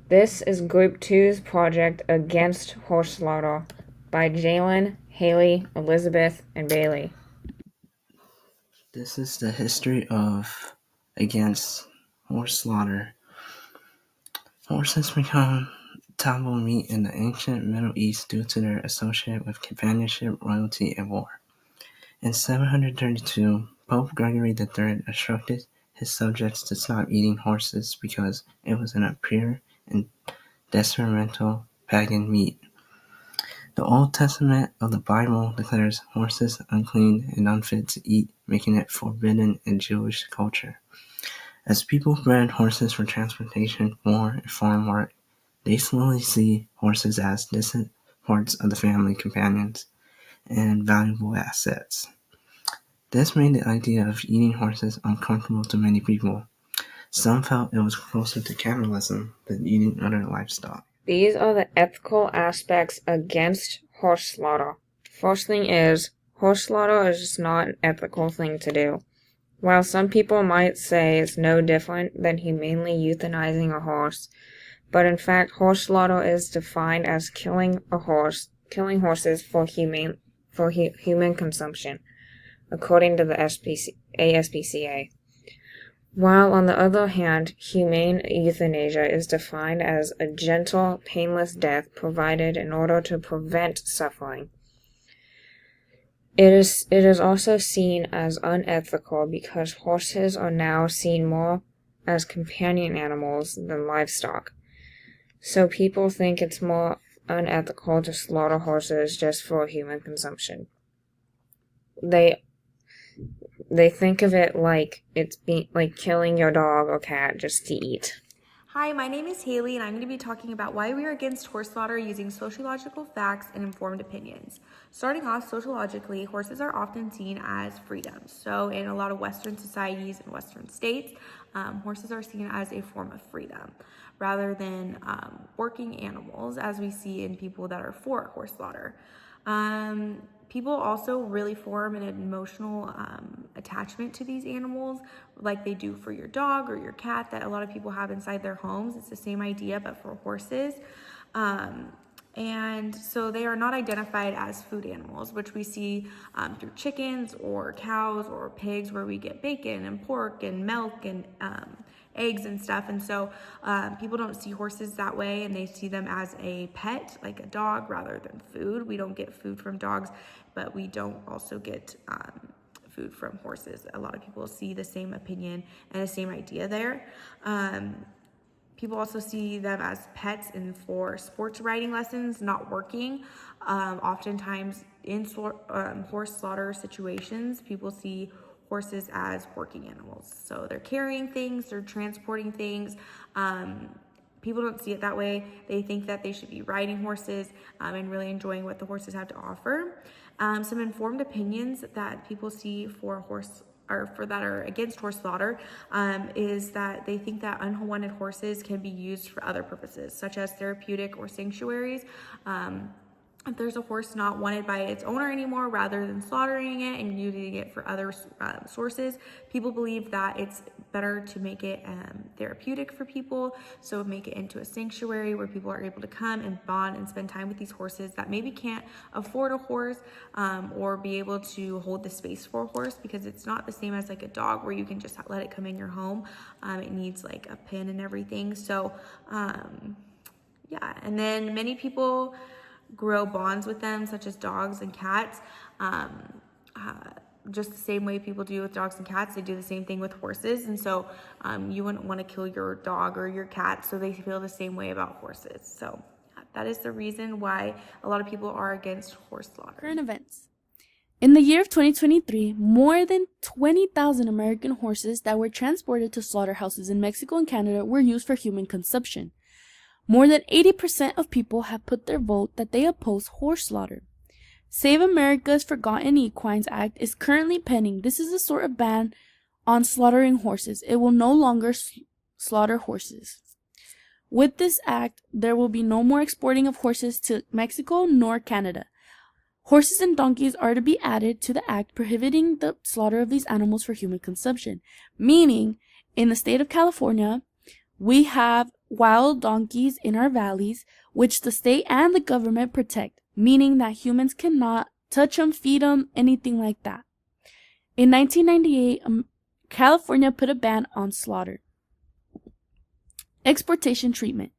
This is Group Two's project against horse slaughter by Jalen, Haley, Elizabeth, and Bailey. This is the history of against horse slaughter. Horses become taboo meat in the ancient Middle East due to their association with companionship, royalty, and war. In 732, Pope Gregory III instructed his subjects to stop eating horses because it was an impure and detrimental pagan meat. The Old Testament of the Bible declares horses unclean and unfit to eat, making it forbidden in Jewish culture. As people bred horses for transportation, war, and farm work, they slowly see horses as distant parts of the family companions and valuable assets. This made the idea of eating horses uncomfortable to many people. Some felt it was closer to cannibalism than eating other livestock. These are the ethical aspects against horse slaughter. First thing is, horse slaughter is just not an ethical thing to do. While some people might say it's no different than humanely euthanizing a horse, but in fact horse slaughter is defined as killing horses for human consumption, according to the ASPCA. While on the other hand, humane euthanasia is defined as a gentle, painless death provided in order to prevent suffering. It is also seen as unethical because horses are now seen more as companion animals than livestock. So people think it's more unethical to slaughter horses just for human consumption. They think of it like it's like killing your dog or cat just to eat. Hi, my name is Haley, and I'm going to be talking about why we are against horse slaughter using sociological facts and informed opinions. Starting off, sociologically, horses are often seen as freedoms. So, in a lot of Western societies and Western states, horses are seen as a form of freedom rather than working animals, as we see in people that are for horse slaughter. People also really form an emotional attachment to these animals like they do for your dog or your cat that a lot of people have inside their homes. It's the same idea but for horses. And so they are not identified as food animals, which we see through chickens or cows or pigs, where we get bacon and pork and milk and eggs and stuff. And so people don't see horses that way, and they see them as a pet, like a dog, rather than food. We don't get food from dogs, but we don't also get food from horses. A lot of people see the same opinion and the same idea there. People also see them as pets and for sports riding lessons, not working. Oftentimes in horse slaughter situations, people see horses as working animals. So they're carrying things, they're transporting things. People don't see it that way. They think that they should be riding horses and really enjoying what the horses have to offer. Some informed opinions that people see for horse or for that are against horse slaughter is that they think that unwanted horses can be used for other purposes, such as therapeutic or sanctuaries. If there's a horse not wanted by its owner anymore, rather than slaughtering it and using it for other sources, people believe that it's better to make it therapeutic for people. So make it into a sanctuary where people are able to come and bond and spend time with these horses that maybe can't afford a horse or be able to hold the space for a horse, because it's not the same as like a dog where you can just let it come in your home. It needs like a pen and everything. So yeah, and then many people grow bonds with them, such as dogs and cats. Just the same way people do with dogs and cats, they do the same thing with horses. And so you wouldn't want to kill your dog or your cat, so they feel the same way about horses. So that is the reason why a lot of people are against horse slaughter. Current events. In the year of 2023, more than 20,000 American horses that were transported to slaughterhouses in Mexico and Canada were used for human consumption. More than 80% of people have put their vote that they oppose horse slaughter. Save America's Forgotten Equines Act is currently pending. This is a sort of ban on slaughtering horses. It will no longer slaughter horses. With this act, there will be no more exporting of horses to Mexico nor Canada. Horses and donkeys are to be added to the act prohibiting the slaughter of these animals for human consumption. Meaning, in the state of California, we have wild donkeys in our valleys, which the state and the government protect, meaning that humans cannot touch them, feed them, anything like that. In 1998, California put a ban on slaughter. Exportation treatment.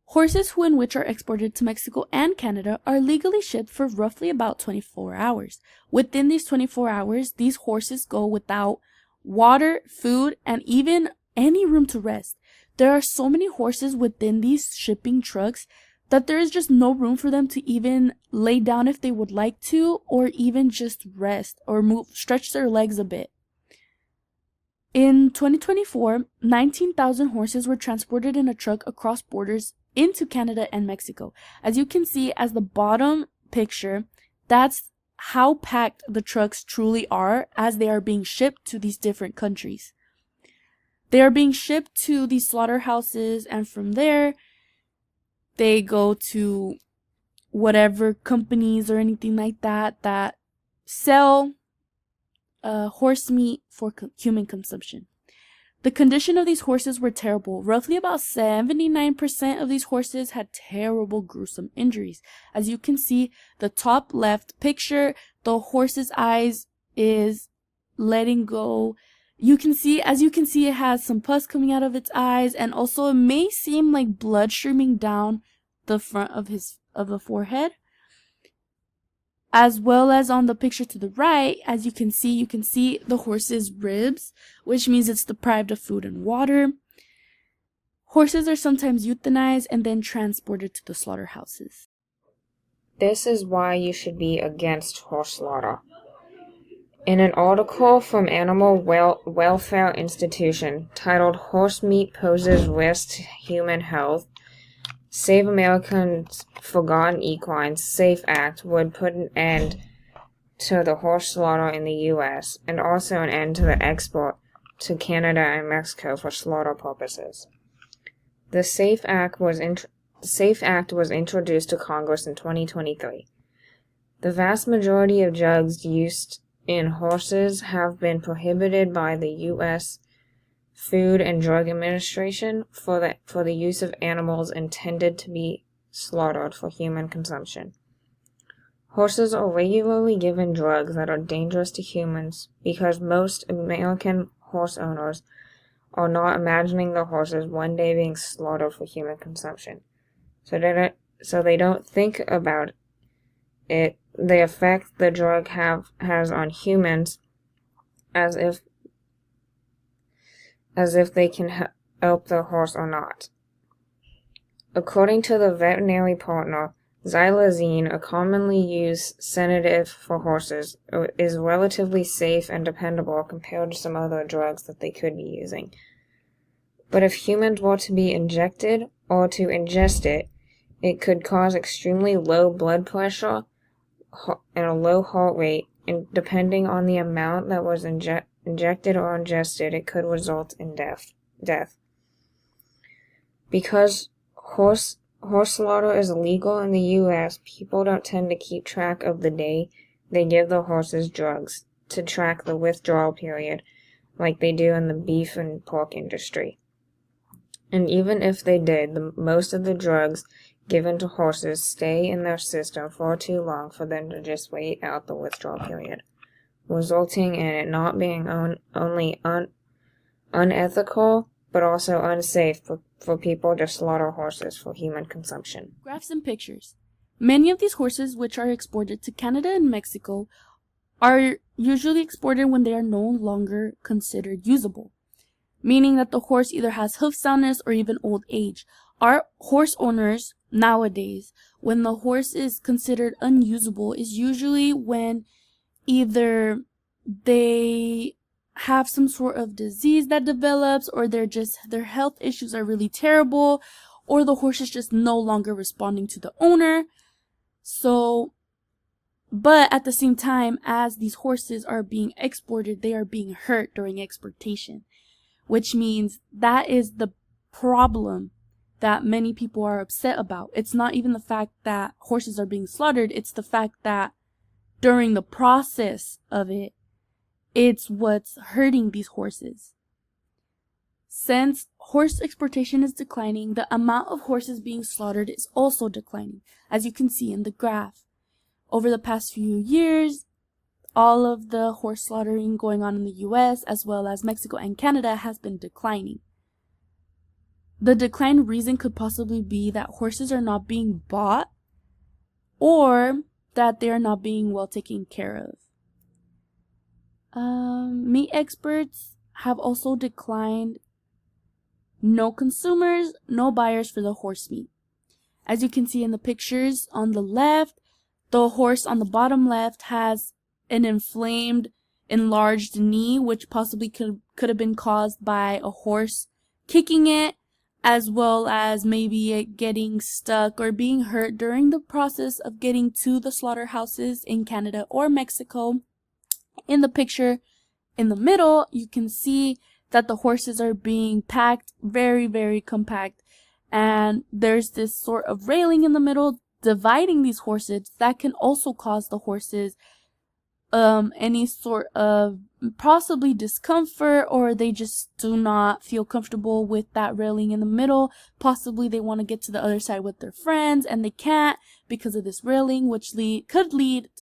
Horses in which are exported to Mexico and Canada are legally shipped for roughly about 24 hours. Within these 24 hours, these horses go without water, food, and even any room to rest. There are so many horses within these shipping trucks that there is just no room for them to even lay down if they would like to, or even just rest or stretch their legs a bit. In 2024, 19,000 horses were transported in a truck across borders into Canada and Mexico. As you can see as the bottom picture, that's how packed the trucks truly are as they are being shipped to these different countries. They are being shipped to these slaughterhouses, and from there they go to whatever companies or anything like that that sell horse meat for human consumption. The condition of these horses were terrible. Roughly about 79% of these horses had terrible, gruesome injuries. As you can see, the top left picture, the horse's eyes is letting go. As you can see, it has some pus coming out of its eyes, and also it may seem like blood streaming down the front of the forehead. As well as on the picture to the right, as you can see the horse's ribs, which means it's deprived of food and water. Horses are sometimes euthanized and then transported to the slaughterhouses. This is why you should be against horse slaughter. In an article from Animal Welfare Institution titled "Horse Meat Poses Risk to Human Health," Save America's Forgotten Equines SAFE Act would put an end to the horse slaughter in the U.S. and also an end to the export to Canada and Mexico for slaughter purposes. The SAFE Act was introduced to Congress in 2023. The vast majority of drugs used in horses have been prohibited by the U.S. Food and Drug Administration for the use of animals intended to be slaughtered for human consumption. Horses are regularly given drugs that are dangerous to humans because most American horse owners are not imagining their horses one day being slaughtered for human consumption. So they don't think about it, the effect the drug has on humans as if they can help the horse or not. According to the veterinary partner, xylazine, a commonly used sedative for horses, is relatively safe and dependable compared to some other drugs that they could be using. But if humans were to be injected or to ingest it, it could cause extremely low blood pressure and a low heart rate, and depending on the amount that was injected or ingested, it could result in death. Because horse slaughter is illegal in the U.S., people don't tend to keep track of the day they give their horses drugs to track the withdrawal period like they do in the beef and pork industry. And even if they did, most of the drugs given to horses stay in their system far too long for them to just wait out the withdrawal period, resulting in it not being only unethical, but also unsafe for people to slaughter horses for human consumption. Graphs and pictures. Many of these horses which are exported to Canada and Mexico are usually exported when they are no longer considered usable, meaning that the horse either has hoof soundness or even old age. Our horse owners nowadays, when the horse is considered unusable, is usually when either they have some sort of disease that develops, or their health issues are really terrible, or the horse is just no longer responding to the owner. But at the same time, as these horses are being exported, they are being hurt during exportation, which means that is the problem that many people are upset about. It's not even the fact that horses are being slaughtered, it's the fact that during the process of it, it's what's hurting these horses. Since horse exportation is declining, the amount of horses being slaughtered is also declining, as you can see in the graph. Over the past few years, all of the horse slaughtering going on in the US as well as Mexico and Canada has been declining. The decline reason could possibly be that horses are not being bought or that they are not being well taken care of. Meat experts have also declined. No consumers, no buyers for the horse meat. As you can see in the pictures on the left, the horse on the bottom left has an inflamed, enlarged knee, which possibly could have been caused by a horse kicking it, as well as maybe it getting stuck or being hurt during the process of getting to the slaughterhouses in Canada or Mexico. In the picture in the middle, you can see that the horses are being packed very, very compact, and there's this sort of railing in the middle dividing these horses that can also cause the horses any sort of possibly discomfort, or they just do not feel comfortable with that railing in the middle. Possibly they want to get to the other side with their friends and they can't because of this railing, which could lead